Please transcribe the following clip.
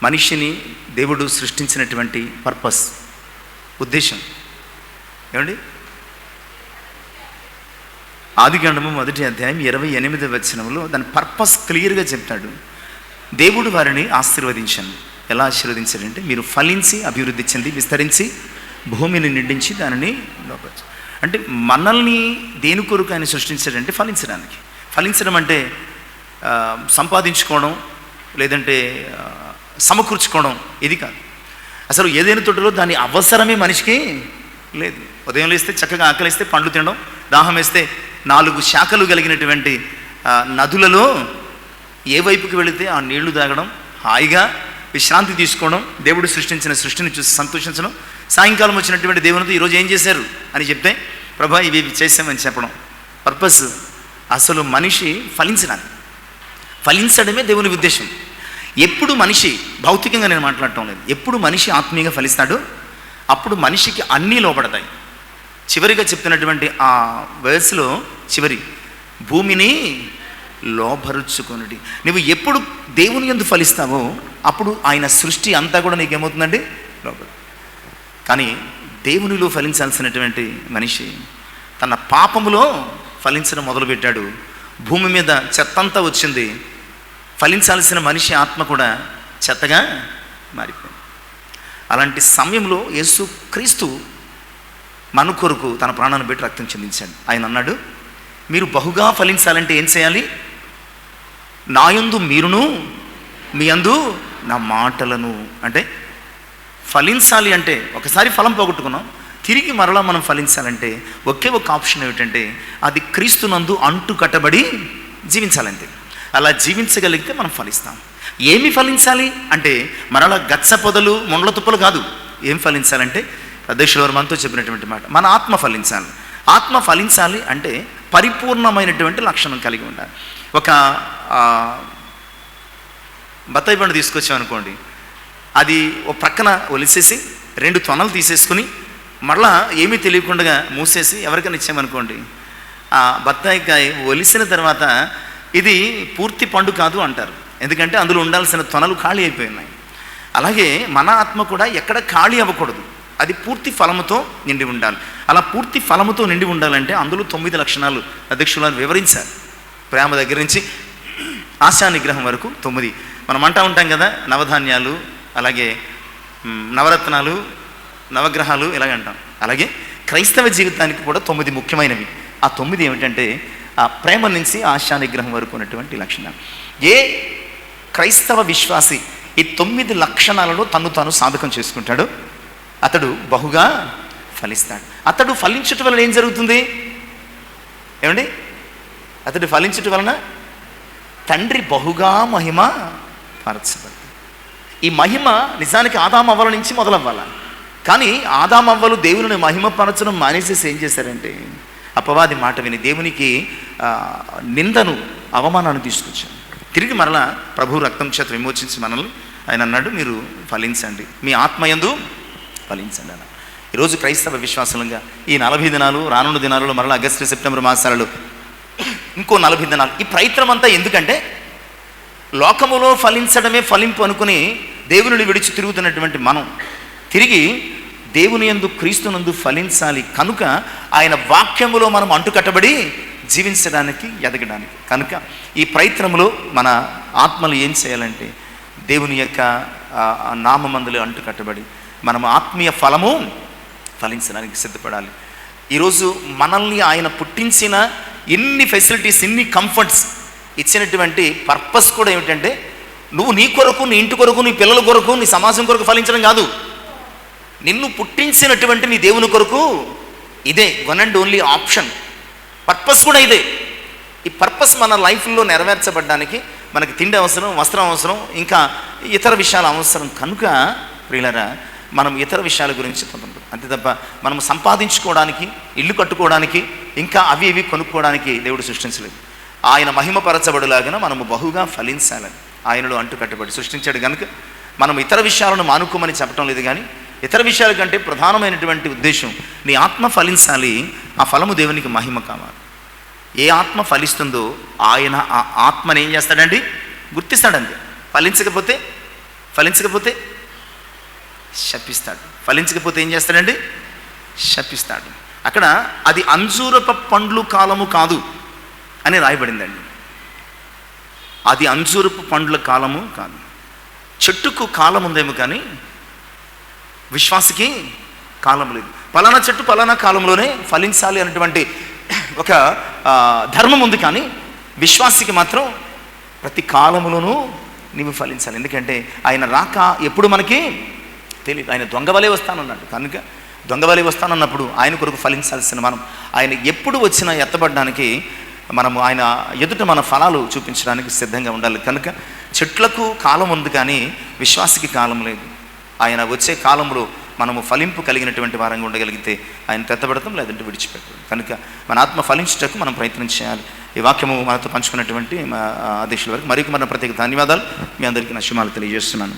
మనిషిని దేవుడు సృష్టించినటువంటి పర్పస్, ఉద్దేశం ఏమండి? ఆదికాండము 1వ అధ్యాయం 28వ వచనంలో దాని పర్పస్ క్లియర్గా చెప్తాడు. దేవుడు వారిని ఆశీర్వదించాను. ఎలా ఆశీర్వదించాడంటే, మీరు ఫలించి అభివృద్ధి చెంది విస్తరించి భూమిని నిండించి దానిని లోపచ్చు. అంటే మనల్ని దేని కొరకు ఆయన సృష్టించాడంటే ఫలించడానికి. ఫలించడం అంటే సంపాదించుకోవడం, లేదంటే సమకూర్చుకోవడం, ఇది కాదు. అసలు ఏదైనా తోటలో దాని అవసరమే మనిషికి లేదు. ఉదయం లేస్తే చక్కగా ఆకలిస్తే పండ్లు తినడం, దాహం వేస్తే 4 శాఖలు కలిగినటువంటి నదులలో ఏ వైపుకి వెళితే ఆ నీళ్లు తాగడం, హాయిగా విశ్రాంతి తీసుకోవడం, దేవుడు సృష్టించిన సృష్టిని చూసి సంతోషించడం, సాయంకాలం వచ్చినటువంటి దేవునితో ఈరోజు ఏం చేశారు అని చెప్తే ప్రభా ఇవి చేసామని చెప్పడం. పర్పస్ అసలు మనిషి ఫలించడమే దేవుని ఉద్దేశం. ఎప్పుడు మనిషి భౌతికంగా నేను మాట్లాడటం లేదు, ఎప్పుడు మనిషి ఆత్మీయంగా ఫలిస్తాడో అప్పుడు మనిషికి అన్నీ లోపడతాయి. చివరిగా చెప్తున్నటువంటి ఆ వర్స్లో చివరి, భూమిని లోపరుచుకొనుడి. నువ్వు ఎప్పుడు దేవుని యందు ఫలిస్తావో అప్పుడు ఆయన సృష్టి అంతా కూడా నీకేమవుతుందండి? లోపల. కానీ దేవునిలో ఫలించాల్సినటువంటి మనిషి తన పాపములో ఫలించడం మొదలుపెట్టాడు. భూమి మీద చెత్తంతా వచ్చింది. ఫలించాల్సిన మనిషి ఆత్మ కూడా చెత్తగా మారిపోయింది. అలాంటి సమయంలో యేసు క్రీస్తు మన కొరకు తన ప్రాణాన్ని పెట్టి రక్తం చెందించాడు. ఆయన అన్నాడు, మీరు బహుగా ఫలించాలంటే ఏం చేయాలి? నా యందు మీరును, మీ యందు నా మాటలను. అంటే ఫలించాలి అంటే ఒకసారి ఫలం పోగొట్టుకున్నాం, తిరిగి మరలా మనం ఫలించాలంటే ఒకే ఒక ఆప్షన్ ఏమిటంటే అది క్రీస్తునందు అంటు కట్టబడి జీవించాలంతే. అలా జీవించగలిగితే మనం ఫలిస్తాం. ఏమి ఫలించాలి అంటే మరలా గచ్చ పొదలు ముండ్ల తుప్పలు కాదు. ఏం ఫలించాలంటే అధ్యక్షుల వారు మనతో చెప్పినటువంటి మాట, మన ఆత్మ ఫలించాలి. ఆత్మ ఫలించాలి అంటే పరిపూర్ణమైనటువంటి లక్షణం కలిగి ఉండాలి. ఒక బత్తాయి పండు తీసుకొచ్చామనుకోండి, అది ఒక ప్రక్కన ఒలిసేసి 2 తొనలు తీసేసుకుని మళ్ళా ఏమీ తెలియకుండా మూసేసి ఎవరికైనా ఇచ్చామనుకోండి, ఆ బత్తాయికాయ ఒలిసిన తర్వాత ఇది పూర్తి పండు కాదు అంటారు. ఎందుకంటే అందులో ఉండాల్సిన తొనలు ఖాళీ అయిపోయినాయి. అలాగే మన ఆత్మ కూడా ఎక్కడ ఖాళీ అవ్వకూడదు, అది పూర్తి ఫలముతో నిండి ఉండాలి. అలా పూర్తి ఫలముతో నిండి ఉండాలంటే అందులో 9 లక్షణాలు అధ్యక్షులను వివరించారు. ప్రేమ దగ్గర నుంచి ఆశా నిగ్రహం వరకు 9. మనం అంటూ ఉంటాం కదా, నవధాన్యాలు, అలాగే నవరత్నాలు, నవగ్రహాలు ఇలాగ అంటాం. అలాగే క్రైస్తవ జీవితానికి కూడా 9 ముఖ్యమైనవి. ఆ 9 ఏమిటంటే ఆ ప్రేమ నుంచి ఆశా నిగ్రహం వరకు ఉన్నటువంటి లక్షణాలు. ఏ క్రైస్తవ విశ్వాసి ఈ 9 లక్షణాలను తాను సాధకం చేసుకుంటాడో అతడు బహుగా ఫలిస్తాడు. అతడు ఫలించటం వలన ఏం జరుగుతుంది ఏమండి? అతడు ఫలించటం వలన తండ్రి బహుగా మహిమ పరచబడుతుంది. ఈ మహిమ నిజానికి ఆదామవ్వల నుంచి మొదలవ్వాలి. కానీ ఆదామవ్వలు దేవుని మహిమపరచడం మానేసేసి ఏం చేశారంటే అపవాది మాట విని దేవునికి నిందను, అవమానాన్ని తీసుకొచ్చారు. తిరిగి మరలా ప్రభు రక్తం చేత విమోచించి మనల్ని ఆయన అన్నాడు, మీరు ఫలించండి, మీ ఆత్మయందు ఫలించండి అన్న. ఈరోజు క్రైస్తవ విశ్వాసంగా ఈ 40 దినాలు, రానున్న దినాలలో మరలా ఆగస్టు సెప్టెంబర్ మాసాలలో ఇంకో 40 దినాలు, ఈ ప్రయత్నం అంతా ఎందుకంటే లోకములో ఫలించడమే ఫలింపు అనుకుని దేవుని విడిచి తిరుగుతున్నటువంటి మనం తిరిగి దేవుని యందు క్రీస్తునందు ఫలించాలి. కనుక ఆయన వాక్యములో మనం అంటుకట్టబడి జీవించడానికి, ఎదగడానికి. కనుక ఈ ప్రయత్నంలో మన ఆత్మలు ఏం చేయాలంటే దేవుని యొక్క నామమందులో అంటుకట్టబడి మనం ఆత్మీయ ఫలము ఫలించడానికి సిద్ధపడాలి. ఈరోజు మనల్ని ఆయన పుట్టించిన ఇన్ని ఫెసిలిటీస్, ఇన్ని కంఫర్ట్స్ ఇచ్చినటువంటి పర్పస్ కూడా ఏమిటంటే నువ్వు నీ కొరకు, నీ ఇంటి కొరకు, నీ పిల్లల కొరకు, నీ సమాజం కొరకు ఫలించడం కాదు. నిన్ను పుట్టించినటువంటి నీ దేవుని కొరకు ఇదే one and only option. Purpose కూడా ఇదే. ఈ పర్పస్ మన లైఫ్లో నెరవేర్చబడ్డానికి మనకి తిండి అవసరం, వస్త్రం అవసరం, ఇంకా ఇతర విషయాలు అవసరం. కనుక ప్రియులారా, మనం ఇతర విషయాల గురించి పొందుతాం అంతే తప్ప మనం సంపాదించుకోవడానికి, ఇల్లు కట్టుకోవడానికి, ఇంకా అవి ఇవి కొనుక్కోవడానికి దేవుడు సృష్టించలేదు. ఆయన మహిమపరచబడులాగా మనము బహుగా ఫలించాలని ఆయనలో అంటుకట్టబడి సృష్టించాడు. కనుక మనం ఇతర విషయాలను మానుకోమని చెప్పడం లేదు. కానీ ఇతర విషయాల కంటే ప్రధానమైనటువంటి ఉద్దేశం నీ ఆత్మ ఫలించాలి. ఆ ఫలము దేవునికి మహిమ కావాలి. ఏ ఆత్మ ఫలిస్తుందో ఆయన ఆ ఆత్మని ఏం చేస్తాడండి? గుర్తిస్తాడండి. ఫలించకపోతే శపిస్తాడు. ఫలించకపోతే ఏం చేస్తాడండి? శపిస్తాడు. అక్కడ అది అంజూరపు పండ్లు కాలము కాదు అని రాయబడిందండి. అది అంజూరపు పండ్ల కాలము కాదు. చెట్టుకు కాలం ఉందేమో కానీ విశ్వాసికి కాలం లేదు. పలానా చెట్టు పలానా కాలంలోనే ఫలించాలి అనేటువంటి ఒక ధర్మం ఉంది, కానీ విశ్వాసికి మాత్రం ప్రతి కాలంలోనూ నీవు ఫలించాలి. ఎందుకంటే ఆయన రాక ఎప్పుడు మనకి తెలియదు. ఆయన దొంగవలే వస్తానన్నాడు. కనుక దొంగవలే వస్తానన్నప్పుడు ఆయన కొరకు ఫలించాల్సిన మనం ఆయన ఎప్పుడు వచ్చినా ఎత్తబడడానికి మనము ఆయన ఎదుట మన ఫలాలు చూపించడానికి సిద్ధంగా ఉండాలి. కనుక చెట్లకు కాలం ఉంది కానీ విశ్వాసికి కాలం లేదు. ఆయన వచ్చే కాలంలో మనము ఫలింపు కలిగినటువంటి వారంగా ఉండగలిగితే ఆయన తెత్తబడతాం, లేదంటే విడిచిపెట్టడం. కనుక మన ఆత్మ ఫలించటకు మనం ప్రయత్నం చేయాలి. ఈ వాక్యము మనతో పంచుకున్నటువంటి మా అధ్యక్షుల వరకు మరి మన ప్రత్యేక ధన్యవాదాలు. మీ అందరికీ నా శుభాలు తెలియజేస్తున్నాను.